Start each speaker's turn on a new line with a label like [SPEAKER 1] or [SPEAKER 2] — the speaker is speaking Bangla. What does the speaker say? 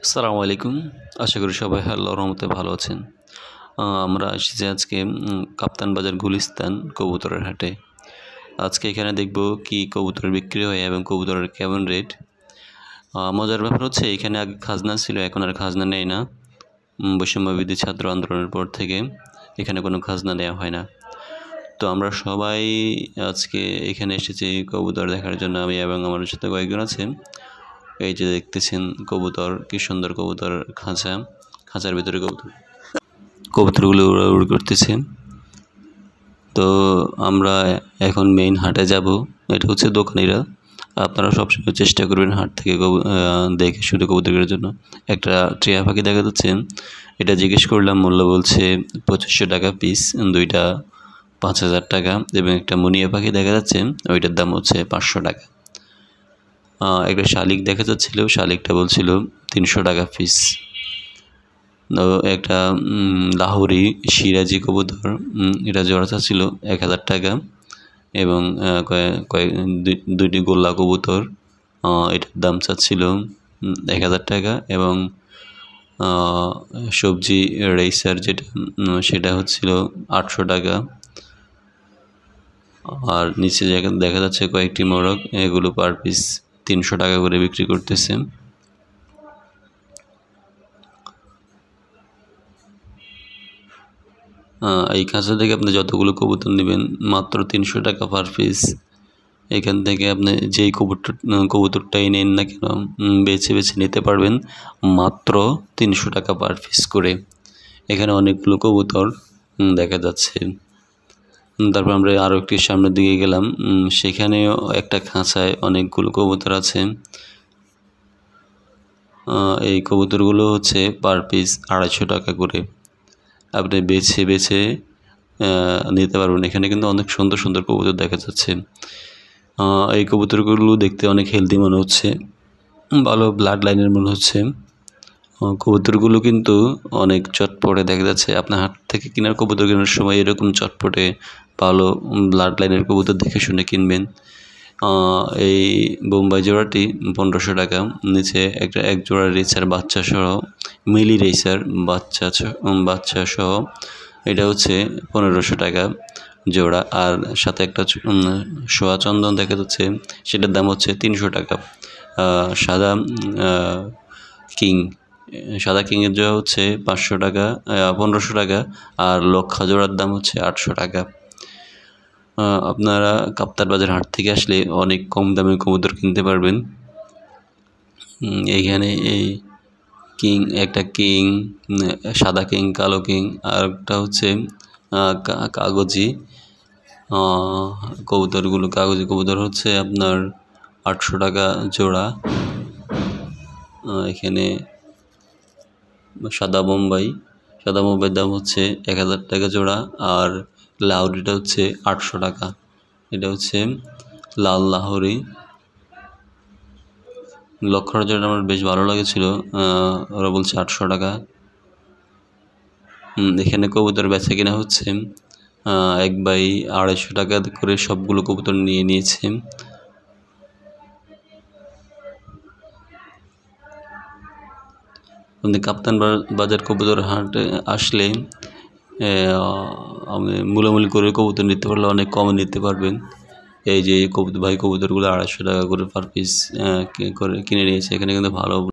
[SPEAKER 1] আসসালামু আলাইকুম। আশা করি সবাই আল্লাহর রহমতে ভালো আছেন। আমরা এসেছি আজকে কাপ্তান বাজার গুলিস্তান কবুতরের হাটে। আজকে এখানে দেখব কি কবুতর বিক্রি হয় এবং কবুতরের কেমন রেট। মজার ব্যাপার হচ্ছে এখানে আগে খাজনা ছিল, এখন আর খাজনা নেয় না। বৈষম্যবিরোধী ছাত্র আন্দোলনের পর থেকে এখানে কোনো খাজনা নেওয়া হয় না। তো আমরা সবাই আজকে এখানে এসেছি কবুতর দেখার জন্য। আমি এবং আমার সাথে কয়েকজন আছে। এই যে দেখতেছেন কবুতর, কি সুন্দর কবুতর খাঁচার ভিতরে কবুতরগুলো উড়াউড়ি করতেছে। তো আমরা এখন মেইন হাটে যাব। এটা হচ্ছে দোকানিরা। আপনারা সবসময় চেষ্টা করবেন হাট থেকে দেখে শুধু কবুতর কেনার জন্য। একটা টিয়া পাখি দেখা যাচ্ছে, এটা জিজ্ঞেস করলাম, মূল্য বলছে 2500 টাকা পিস, দুইটা 5000 টাকা। এবং একটা মুনিয়া পাখি দেখা যাচ্ছে, ওইটার দাম হচ্ছে 500 টাকা। একটা শালিক দেখা যাচ্ছিল, শালিকটা বলছিল 300 টাকা পিস। একটা লাহোরি সিরাজি কবুতর, এটা জোড়া ছিল 1000 টাকা। এবং দুইটি গোল্লা কবুতর, এটার দাম চাচ্ছিল 1000 টাকা। এবং সবজি রেসার যেটা, সেটা হচ্ছিল 800 টাকা। আর নিচে দেখা যাচ্ছে কয়েকটি মোরগ, এগুলো পার পিস 300 টাকা করে বিক্রি করতেছে। এই খাঁচা থেকে আপনি যতগুলো কবুতর নেবেন মাত্র 300 টাকা পার পিস। এখান থেকে আপনি যেই কবুতরটাই নেন না কেন বেছে বেছে নিতে পারবেন মাত্র 300 টাকা পার পিস করে। এখানে অনেকগুলো কবুতর দেখা যাচ্ছে। তারপর আমরা আরও একটি সামনের দিকে গেলাম, সেখানেও একটা খাঁচায় অনেকগুলো কবুতর আছে। এই কবুতরগুলো হচ্ছে পার পিস 250 টাকা করে। আপনি বেছে বেছে নিতে পারবেন। এখানে কিন্তু অনেক সুন্দর সুন্দর কবুতর দেখা যাচ্ছে। এই কবুতরগুলো দেখতে অনেক হেলদি মনে হচ্ছে, ভালো ব্লাড লাইনের মনে হচ্ছে। কবুতরগুলো কিন্তু অনেক চটপটে দেখা যাচ্ছে। আপনার হাট থেকে কেনার কবুতর কেনার সময় এরকম চটপটে ভালো ব্লাড লাইনের কবুতর দেখে শুনে কিনবেন। এই বোম্বাই জোড়াটি 1500 টাকা। নিচে এক জোড়া রেসার বাচ্চা সহ, মিলি রেসার বাচ্চা সহ, এটা হচ্ছে 1500 টাকা জোড়া। আর সাথে একটা সোয়া চন্দন দেখা যাচ্ছে, সেটার দাম হচ্ছে 300 টাকা। সাদা কিংয়ের জোড়া হচ্ছে 500 টাকা, 1500 টাকা। আর লক্ষা জোড়ার দাম হচ্ছে 800 টাকা। আপনারা কাপ্তান বাজার হাট থেকে আসলে অনেক কম দামে কবুতর কিনতে পারবেন। এইখানে এই একটা কিং, সাদা কিং, কালো কিং, আর একটা হচ্ছে কাগজি কবুতরগুলো। কাগজি কবুতর হচ্ছে আপনার 800 টাকা জোড়া। এখানে সাদা বোম্বাইয়ের দাম হচ্ছে 1000 টাকা জোড়া। আর লাহোরিটা হচ্ছে 800 টাকা। এটা হচ্ছে লাল লাহোরি। লক্ষার জোড়া আমার বেশ ভালো লাগেছিল, ওরা বলছে 800 টাকা। এখানে কবুতর বেচা কিনা হচ্ছে, এক ভাই 250 টাকা করে সবগুলো কবুতর নিয়ে নিয়েছে। কাপ্তান বাজার কবুতর হাটে আসলে মূলামূলি করে কবুতর নিতে পারলে অনেক কমে নিতে পারবেন। এই যে কবুতরগুলো 250 টাকা করে পার পিস করে কিনে নিয়েছে। এখানে কিন্তু ভালো